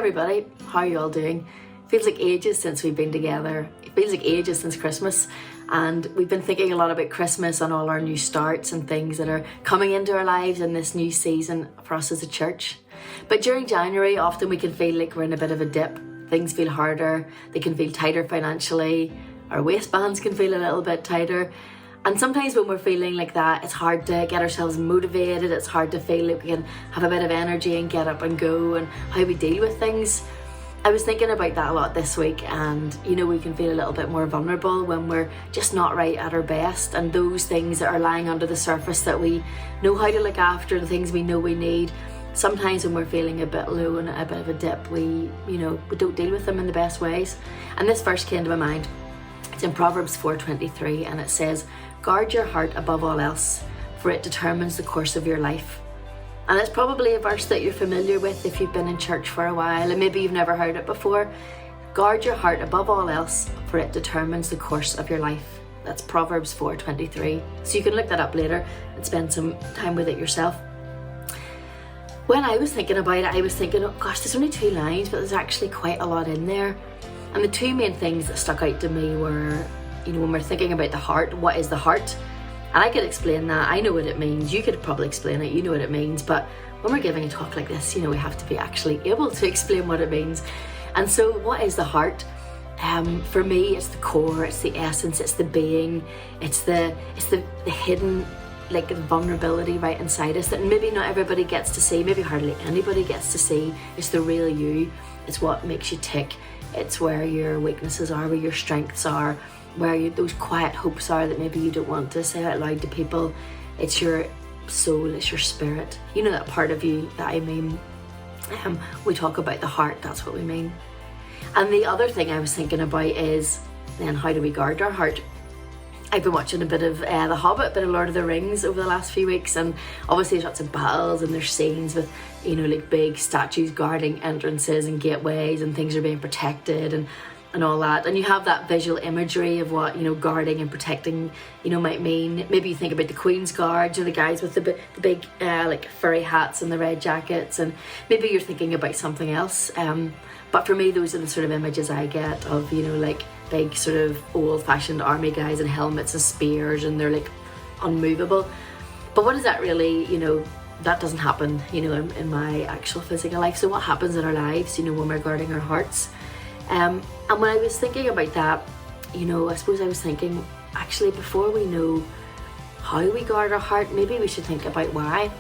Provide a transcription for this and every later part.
everybody, how are you all doing? Feels like ages since we've been together. It feels like ages since Christmas, and we've been thinking a lot about Christmas and all our new starts and things that are coming into our lives in this new season for us as a church. But during January, often we can feel like we're in a bit of a dip. Things feel harder, they can feel tighter financially, our waistbands can feel a little bit tighter. And sometimes when we're feeling like that, it's hard to get ourselves motivated, it's hard to feel like we can have a bit of energy and get up and go, and how we deal with things. I was thinking about that a lot this week, and we can feel a little bit more vulnerable when we're just not right at our best, and those things that are lying under the surface that we know how to look after, the things we know we need, sometimes when we're feeling a bit low and a bit of a dip, we don't deal with them in the best ways. And this verse came to my mind. It's in Proverbs 4:23, and it says, "Guard your heart above all else, for it determines the course of your life." And it's probably a verse that you're familiar with if you've been in church for a while, and maybe you've never heard it before. Guard your heart above all else, for it determines the course of your life. That's Proverbs 4:23. So you can look that up later and spend some time with it yourself. When I was thinking about it, I was thinking, oh gosh, there's only 2 lines, but there's actually quite a lot in there. And the 2 main things that stuck out to me were, when we're thinking about the heart, what is the heart? And I could explain that, I know what it means, you could probably explain it, you know what it means, but when we're giving a talk like this, we have to be actually able to explain what it means. And so what is the heart? For me, it's the core, it's the essence, it's the being, it's the hidden vulnerability right inside us that maybe not everybody gets to see, maybe hardly anybody gets to see. It's the real you, it's what makes you tick, it's where your weaknesses are, where your strengths are, where those quiet hopes are that maybe you don't want to say out loud to people. It's your soul, it's your spirit, that part of you that I mean. We talk about the heart, that's what we mean. And the other thing I was thinking about is then, how do we guard our heart? I've been watching a bit of The Hobbit, a bit of Lord of the Rings over the last few weeks, and obviously there's lots of battles and there's scenes with big statues guarding entrances and gateways, and things are being protected and all that, and you have that visual imagery of what guarding and protecting might mean. Maybe you think about the Queen's Guards, or the guys with the big furry hats and the red jackets, and maybe you're thinking about something else, but for me those are the sort of images I get of big sort of old-fashioned army guys in helmets and spears, and they're unmovable. But what does that really, that doesn't happen in my actual physical life. So what happens in our lives when we're guarding our hearts? And when I was thinking about that, I suppose I was thinking, actually, before we know how we guard our heart, maybe we should think about why,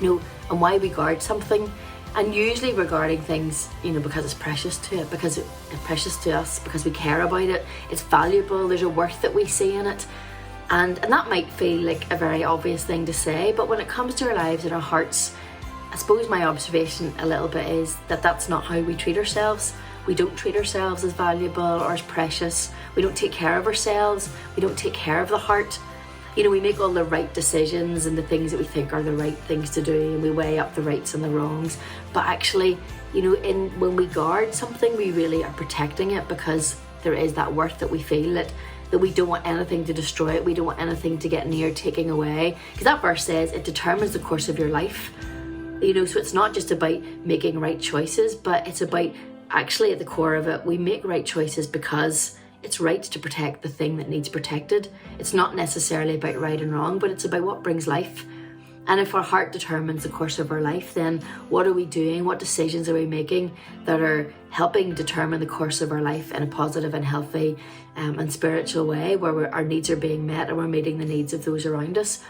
and why we guard something. And usually we're guarding things, because it's precious to it, because it's precious to us, because we care about it, it's valuable, there's a worth that we see in it. And that might feel like a very obvious thing to say, but when it comes to our lives and our hearts, I suppose my observation a little bit is that that's not how we treat ourselves. We don't treat ourselves as valuable or as precious. We don't take care of ourselves. We don't take care of the heart. We make all the right decisions and the things that we think are the right things to do, and we weigh up the rights and the wrongs. But actually, when we guard something, we really are protecting it, because there is that worth that we feel, that we don't want anything to destroy it. We don't want anything to get near taking away. Because that verse says it determines the course of your life. So it's not just about making right choices, but it's about, actually at the core of it, we make right choices because it's right to protect the thing that needs protected. It's not necessarily about right and wrong, but it's about what brings life. And if our heart determines the course of our life, then what are we doing? What decisions are we making that are helping determine the course of our life in a positive and healthy and spiritual way, where our needs are being met and we're meeting the needs of those around us?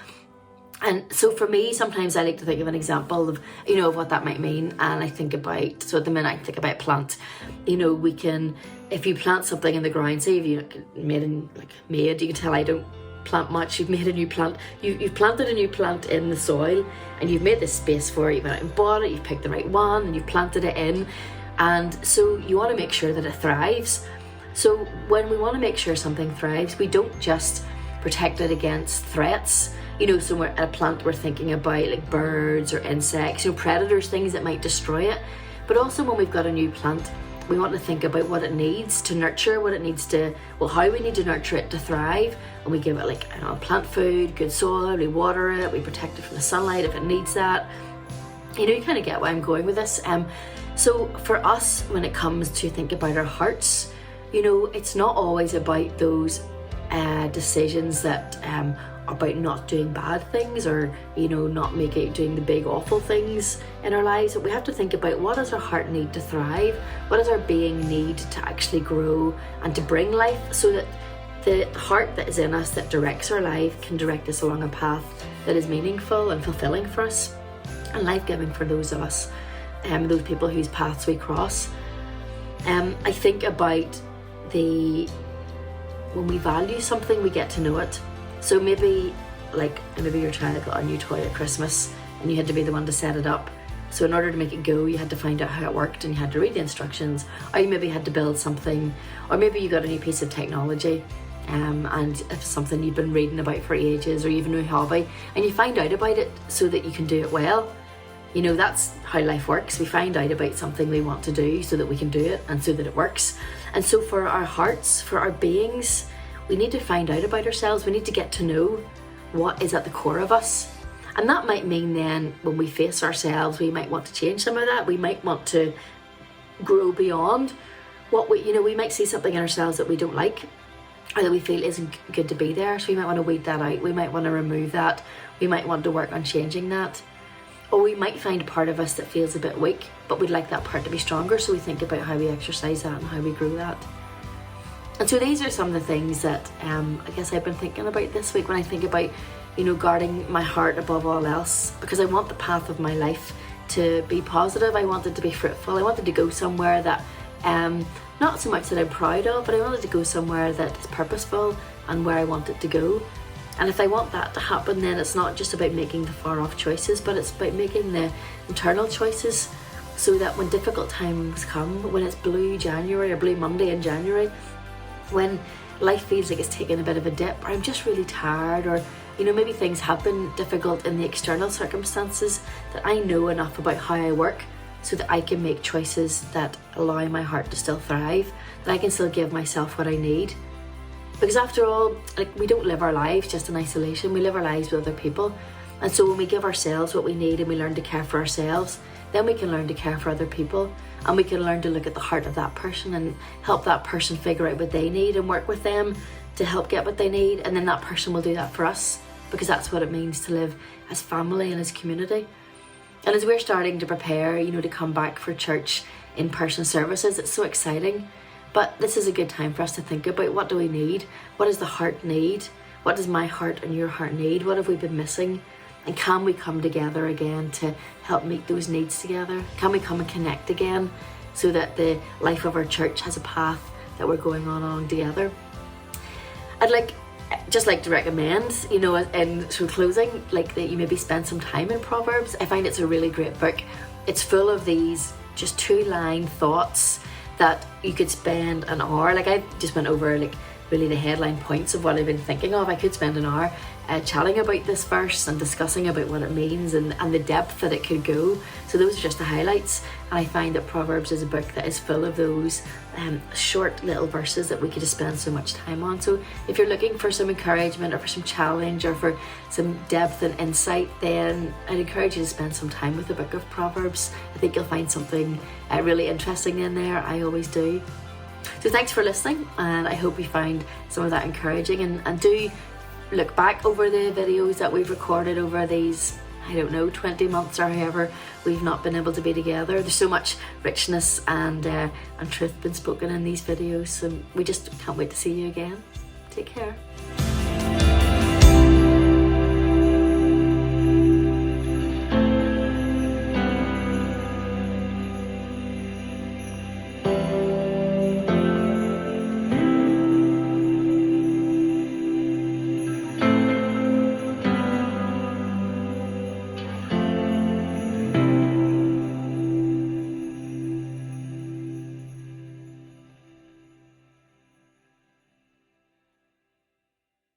And so for me, sometimes I like to think of an example of, of what that might mean. And I think about, so at the minute I think about plant. We can, if you plant something in the ground, say if you you can tell I don't plant much, you've made a new plant, you've planted a new plant in the soil, and you've made this space for it, you've went out and bought it, you've picked the right one, and you've planted it in. And so you want to make sure that it thrives. So when we want to make sure something thrives, we don't just protect it against threats. So we're at a plant, we're thinking about birds or insects, predators, things that might destroy it. But also when we've got a new plant, we want to think about what it needs to nurture, how we need to nurture it to thrive. And we give it plant food, good soil, we water it, we protect it from the sunlight if it needs that. You kind of get where I'm going with this. So for us, when it comes to think about our hearts, you know, it's not always about those decisions that about not doing bad things, or, you know, not doing the big awful things in our lives. But we have to think about, what does our heart need to thrive? What does our being need to actually grow and to bring life, so that the heart that is in us that directs our life can direct us along a path that is meaningful and fulfilling for us and life-giving for those of us, those people whose paths we cross. I think about when we value something, we get to know it. So maybe your child got a new toy at Christmas and you had to be the one to set it up. So in order to make it go, you had to find out how it worked and you had to read the instructions, or you maybe had to build something, or maybe you got a new piece of technology and it's something you've been reading about for ages, or you've a new hobby and you find out about it so that you can do it well. You know, that's how life works. We find out about something we want to do so that we can do it and so that it works. And so for our hearts, for our beings, we need to find out about ourselves. We need to get to know what is at the core of us. And that might mean then when we face ourselves, we might want to change some of that. We might want to grow beyond what we might see something in ourselves that we don't like, or that we feel isn't good to be there. So we might want to weed that out. We might want to remove that. We might want to work on changing that. Or we might find a part of us that feels a bit weak, but we'd like that part to be stronger. So we think about how we exercise that and how we grow that. And so these are some of the things that I guess I've been thinking about this week when I think about, you know, guarding my heart above all else, because I want the path of my life to be positive. I want it to be fruitful. I wanted to go somewhere that, not so much that I'm proud of, but I wanted to go somewhere that is purposeful and where I want it to go. And if I want that to happen, then it's not just about making the far off choices, but it's about making the internal choices, so that when difficult times come, when it's Blue January or Blue Monday in January, when life feels like it's taking a bit of a dip, or I'm just really tired, or, you know, maybe things have been difficult in the external circumstances, that I know enough about how I work so that I can make choices that allow my heart to still thrive, that I can still give myself what I need. Because after all, we don't live our lives just in isolation, we live our lives with other people. And so when we give ourselves what we need and we learn to care for ourselves, then we can learn to care for other people, and we can learn to look at the heart of that person and help that person figure out what they need and work with them to help get what they need. And then that person will do that for us, because that's what it means to live as family and as community. And as we're starting to prepare, you know, to come back for church in-person services, it's so exciting. But this is a good time for us to think about, what do we need? What does the heart need? What does my heart and your heart need? What have we been missing? And can we come together again to help meet those needs together? Can we come and connect again so that the life of our church has a path that we're going on together? I'd just like to recommend, you know, in sort of closing, that you maybe spend some time in Proverbs. I find it's a really great book. It's full of these just 2-line thoughts that you could spend an hour. I just went over really the headline points of what I've been thinking of. I could spend an hour chatting about this verse and discussing about what it means and the depth that it could go. So those are just the highlights. And I find that Proverbs is a book that is full of those short little verses that we could just spend so much time on. So if you're looking for some encouragement or for some challenge or for some depth and insight, then I'd encourage you to spend some time with the book of Proverbs. I think you'll find something really interesting in there. I always do. So thanks for listening, and I hope you find some of that encouraging, and do look back over the videos that we've recorded over these, 20 months or however we've not been able to be together. There's so much richness and truth been spoken in these videos, so we just can't wait to see you again. Take care.